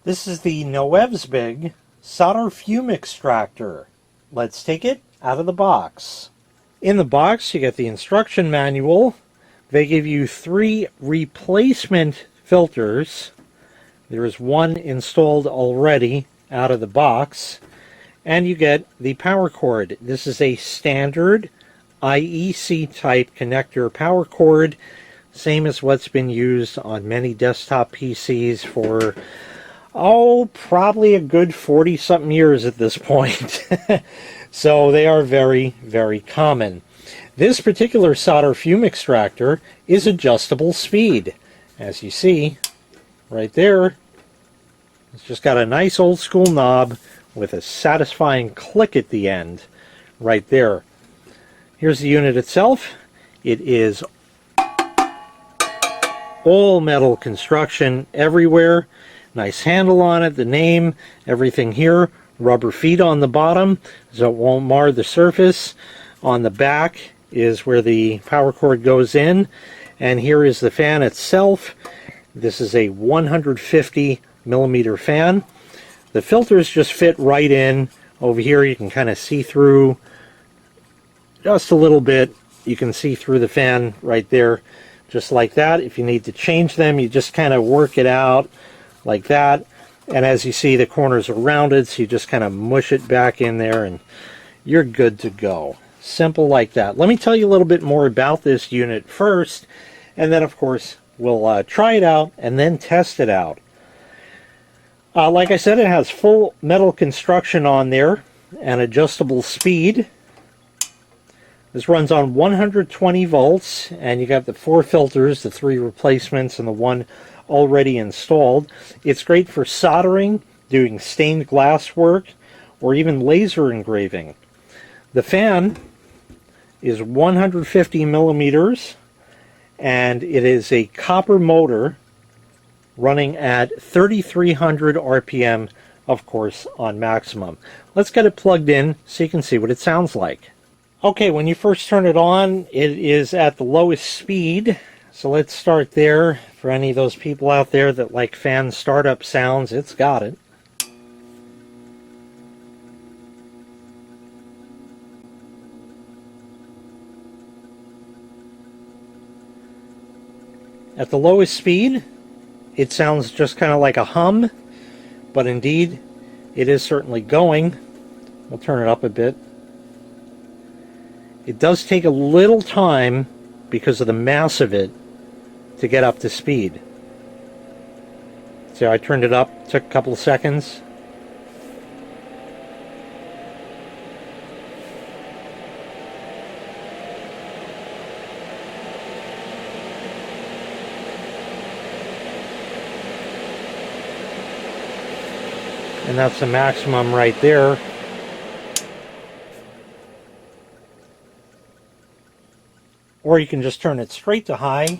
This is the NOEVSBIG solder fume extractor. Let's take it out of the box. In the box you get the instruction manual. They give you 3 replacement filters. There is one installed already out of the box. And you get the power cord. This is a standard IEC type connector power cord, same as what's been used on many desktop PCs for probably a good 40 something years at this point. So they are very, very common. This particular solder fume extractor is adjustable speed. As you see right there, it's just got a nice old school knob with a satisfying click at the end right there. Here's the unit itself. It is all metal construction everywhere. Nice handle on it, the name, everything here. Rubber feet on the bottom so it won't mar the surface. On the back is where the power cord goes in. And here is the fan itself. This is a 150 millimeter fan. The filters just fit right in. Over here you can kind of see through just a little bit. You can see through the fan right there, just like that. If you need to change them, you just kind of work it out like that. And as you see, the corners are rounded, so you just kind of mush it back in there and you're good to go. Simple like that. Let me tell you a little bit more about this unit first, and then of course we'll try it out and then test it out. Like I said, it has full metal construction on there and adjustable speed. This runs on 120 volts, and you got the 4 filters, the 3 replacements, and the 1 already installed. It's great for soldering, doing stained glass work, or even laser engraving. The fan is 150 millimeters, and it is a copper motor running at 3,300 RPM, of course, on maximum. Let's get it plugged in so you can see what it sounds like. Okay, when you first turn it on, it is at the lowest speed. So let's start there. For any of those people out there that like fan startup sounds, it's got it. At the lowest speed, it sounds just kind of like a hum, but indeed, it is certainly going. We'll turn it up a bit. It does take a little time because of the mass of it to get up to speed. So I turned it up, took a couple of seconds. And that's the maximum right there. Or you can just turn it straight to high.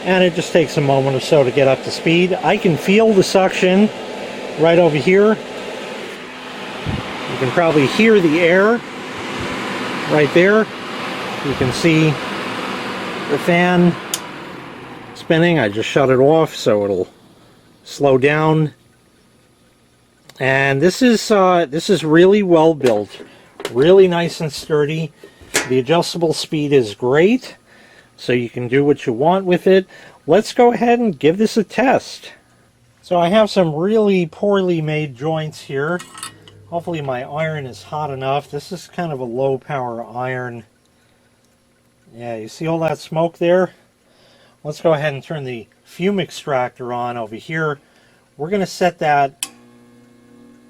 And it just takes a moment or so to get up to speed. I can feel the suction right over here. You can probably hear the air right there. You can see the fan spinning. I just shut it off so it'll slow down. And this is really well built, really nice and sturdy. The adjustable speed is great, so you can do what you want with it. Let's go ahead and give this a test. So I have some really poorly made joints here. Hopefully my iron is hot enough. This is kind of a low power iron. Yeah, you see all that smoke there? Let's go ahead and turn the fume extractor on over here. We're going to set that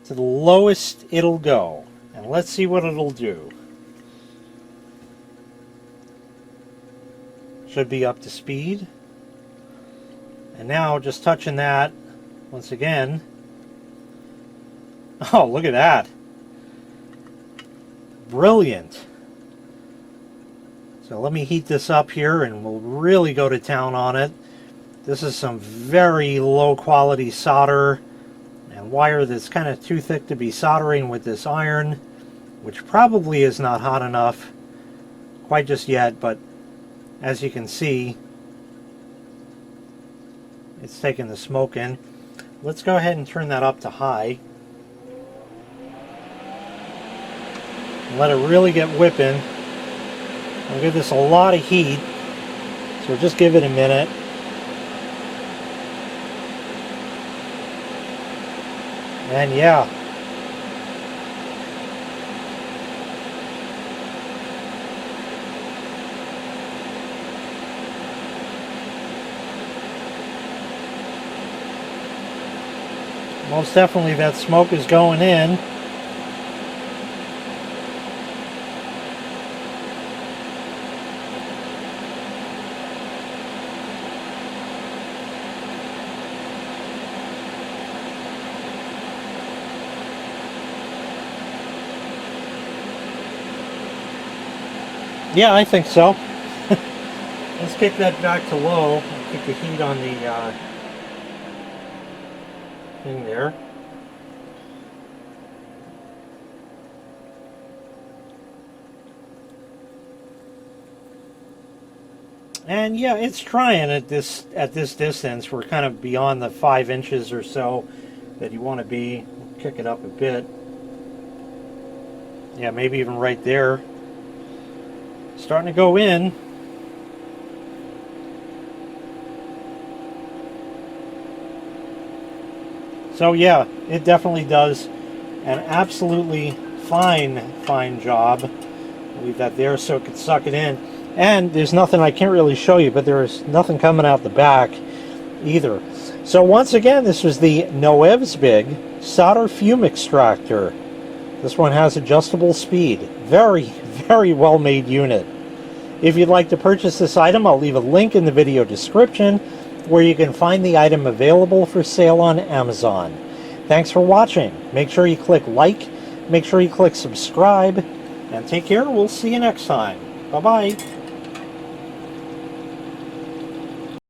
to the lowest it'll go, and let's see what it'll do. Should be up to speed. And now just touching that once again. Oh, look at that. Brilliant. So let me heat this up here and we'll really go to town on it. This is some very low quality solder and wire that's kind of too thick to be soldering with this iron, which probably is not hot enough quite just yet, but As you can see, it's taking the smoke in. Let's go ahead and turn that up to high. Let it really get whipping. I'll give this a lot of heat, so just give it a minute. And yeah, most definitely that smoke is going in. Yeah, I think so. Let's kick that back to low. Keep the heat on the thing there. And yeah, it's trying at this distance. We're kind of beyond the 5 inches or so that you want to be. Kick it up a bit. Yeah, maybe even right there. Starting to go in. So yeah, it definitely does an absolutely fine job. Leave that there so it could suck it in. And there's nothing, I can't really show you, but there's nothing coming out the back either. So once again, this was the NOEVSBIG solder fume extractor. This one has adjustable speed. Very well made unit. If you'd like to purchase this item, I'll leave a link in the video description where you can find the item available for sale on Amazon. Thanks for watching. Make sure you click like, make sure you click subscribe, and take care. We'll see you next time. Bye-bye.